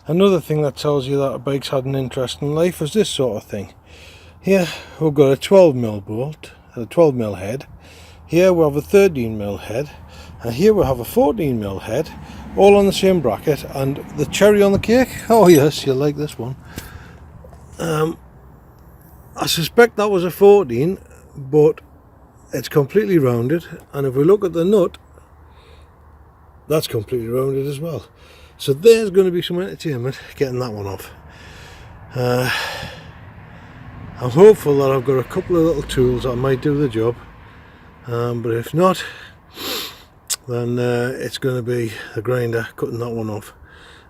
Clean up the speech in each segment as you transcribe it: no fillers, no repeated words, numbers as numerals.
Another thing that tells you that a bike's had an interesting life is this sort of thing. Here we've got a 12mm bolt, a 12mm head. Here we have a 13mm head, and here we have a 14mm head, all on the same bracket. And the cherry on the cake, oh yes, you'll like this one. I suspect that was a 14, but it's completely rounded, and if we look at the nut, that's completely rounded as well. So there's going to be some entertainment getting that one off. I'm hopeful that I've got a couple of little tools that might do the job, but if not, then it's going to be the grinder cutting that one off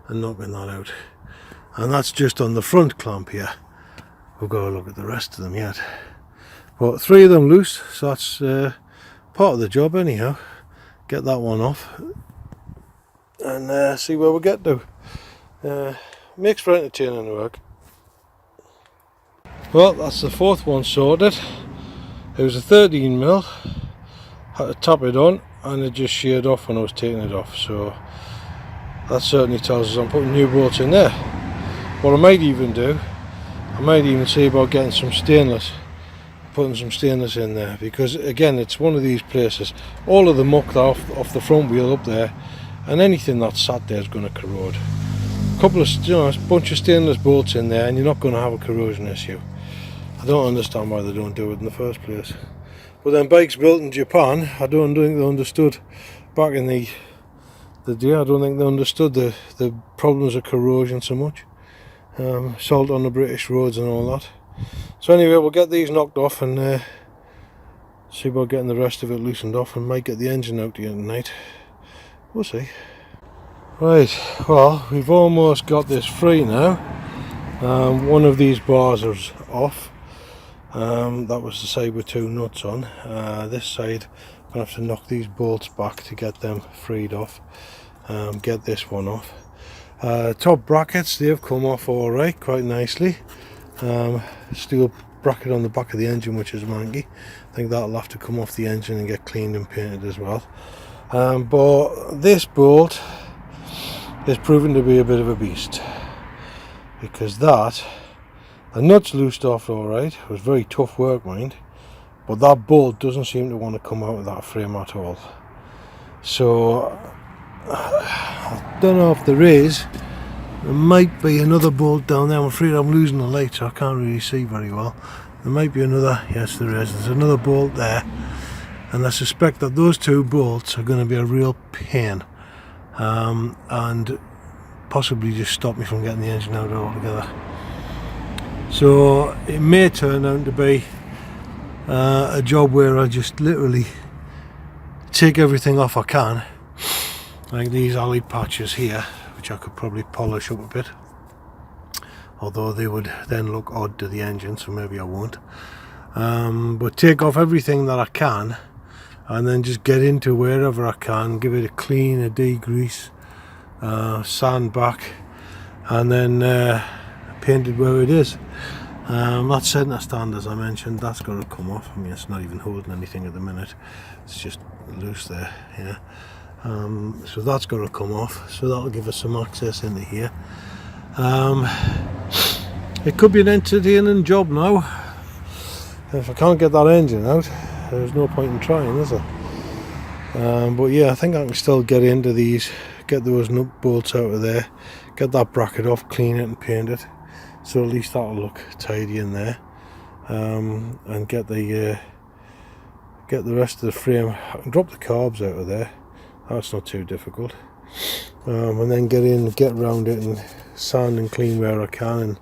and knocking that out. And that's just on the front clamp here. We've got to look at the rest of them yet. But 3 of them loose, so that's part of the job anyhow. Get that one off and see where we get to. Makes for entertaining work. Well, that's the 4th one sorted. It was a 13mm, had to tap it on and it just sheared off when I was taking it off, so that certainly tells us I'm putting new bolts in there. What I might even do, I might even see about getting some stainless, putting some stainless in there, because again it's one of these places, all of the muck off the front wheel up there, and anything that's sat there is going to corrode. A couple of, a bunch of stainless bolts in there and you're not going to have a corrosion issue. I don't understand why they don't do it in the first place. But then bikes built in Japan, I don't think they understood back in the day, I don't think they understood the problems of corrosion so much. Salt on the British roads and all that. So anyway, we'll get these knocked off and see about getting the rest of it loosened off, and might get the engine out again tonight. We'll see. Right, well, we've almost got this free now. One of these bars is off. That was the side with 2 nuts on. This side I'm going to have to knock these bolts back to get them freed off. Get this one off. Top brackets, they've come off alright, quite nicely. Steel bracket on the back of the engine, which is manky. I think that'll have to come off the engine and get cleaned and painted as well. But this bolt is proving to be a bit of a beast, because the nuts loosed off alright. It was very tough work, mind, but that bolt doesn't seem to want to come out of that frame at all. So I don't know if there might be another bolt down there. I'm afraid I'm losing the light, so I can't really see very well. There might be another, yes there is, there's another bolt there, and I suspect that those 2 bolts are going to be a real pain, and possibly just stop me from getting the engine out altogether. So it may turn out to be a job where I just literally take everything off I can, like these alley patches here, which I could probably polish up a bit, although they would then look odd to the engine, so maybe I won't. But take off everything that I can, and then just get into wherever I can, give it a clean, a degrease, sand back, and then paint it where it is. That centre stand, as I mentioned, that's got to come off. I mean, it's not even holding anything at the minute, it's just loose there, yeah. So that's got to come off, so that'll give us some access into here. It could be an entertaining job now. If I can't get that engine out, there's no point in trying, is there? But yeah, I think I can still get into these, get those nut bolts out of there, get that bracket off, clean it and paint it, so at least that'll look tidy in there, and get the rest of the frame. I can drop the carbs out of there, that's not too difficult, and then get around it and sand and clean where I can,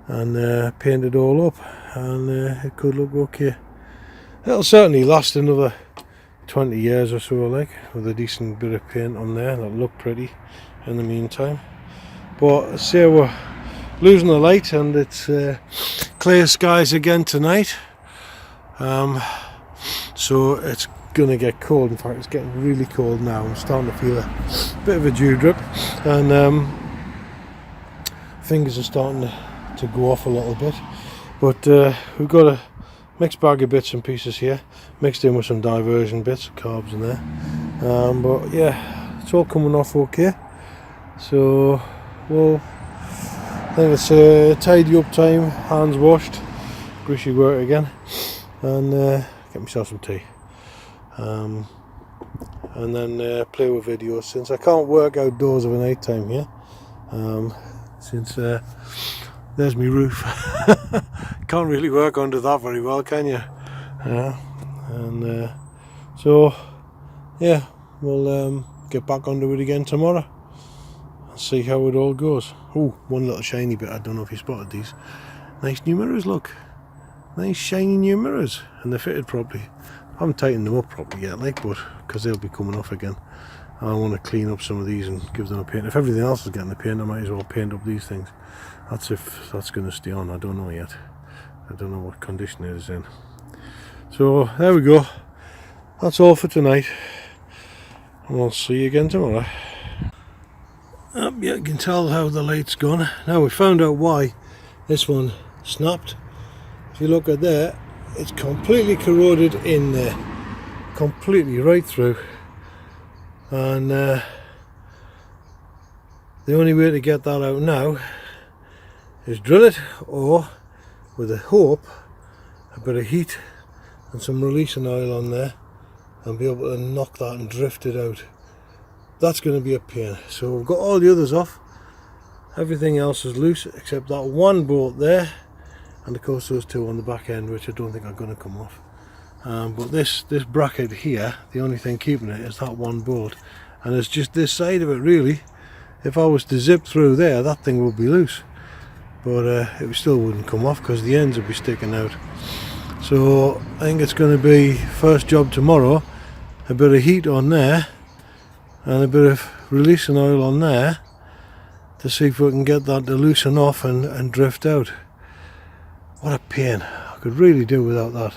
and paint it all up, and it could look okay. It'll certainly last another 20 years or so, like, with a decent bit of paint on there. That'll look pretty in the meantime. But say we're losing the light, and it's clear skies again tonight, so it's gonna get cold. In fact, it's getting really cold now. I'm starting to feel a bit of a dew drip, and fingers are starting to go off a little bit, but we've got a mixed bag of bits and pieces here, mixed in with some diversion bits, carbs in there, but yeah, it's all coming off okay. So well, I think it's tidy up time, hands washed, grishy work again, and get myself some tea. And then play with videos, since I can't work outdoors of a night time here, since there's my roof. Can't really work under that very well, can you? So yeah, we'll get back onto it again tomorrow and see how it all goes. Oh, one little shiny bit, I don't know if you spotted these. Nice new mirrors, look. Nice shiny new mirrors, and they're fitted properly. I haven't tightened them up properly yet, like, but because they'll be coming off again. I want to clean up some of these and give them a paint. If everything else is getting a paint, I might as well paint up these things. That's if that's going to stay on. I don't know yet. I don't know what condition it is in. So there we go. That's all for tonight, and I'll see you again tomorrow. Yeah, you can tell how the light's gone. Now we found out why this one snapped. If you look at there, it's completely corroded in there, completely right through, and the only way to get that out now is drill it, or with a hope, a bit of heat and some releasing oil on there, and be able to knock that and drift it out. That's going to be a pain. So we've got all the others off, everything else is loose except that one bolt there, and of course those two on the back end, which I don't think are going to come off. But this bracket here, the only thing keeping it is that one bolt, and it's just this side of it really. If I was to zip through there, that thing would be loose, but it still wouldn't come off because the ends would be sticking out. So I think it's going to be first job tomorrow, a bit of heat on there and a bit of releasing oil on there to see if we can get that to loosen off and drift out. What a pain. I could really do without that.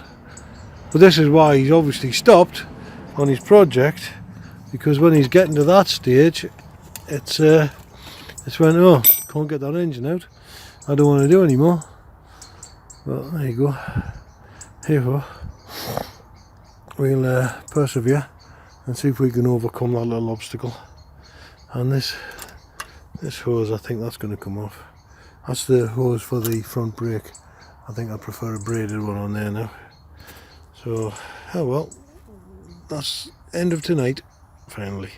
But this is why he's obviously stopped on his project, because when he's getting to that stage, it's when, oh, can't get that engine out, I don't want to do anymore. Well, there you go. Here we go. We'll persevere and see if we can overcome that little obstacle. And this hose, I think that's going to come off. That's the hose for the front brake. I think I prefer a braided one on there now. So, oh well, that's end of tonight, finally.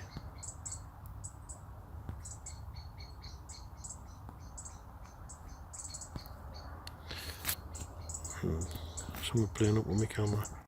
Someone playing up with my camera.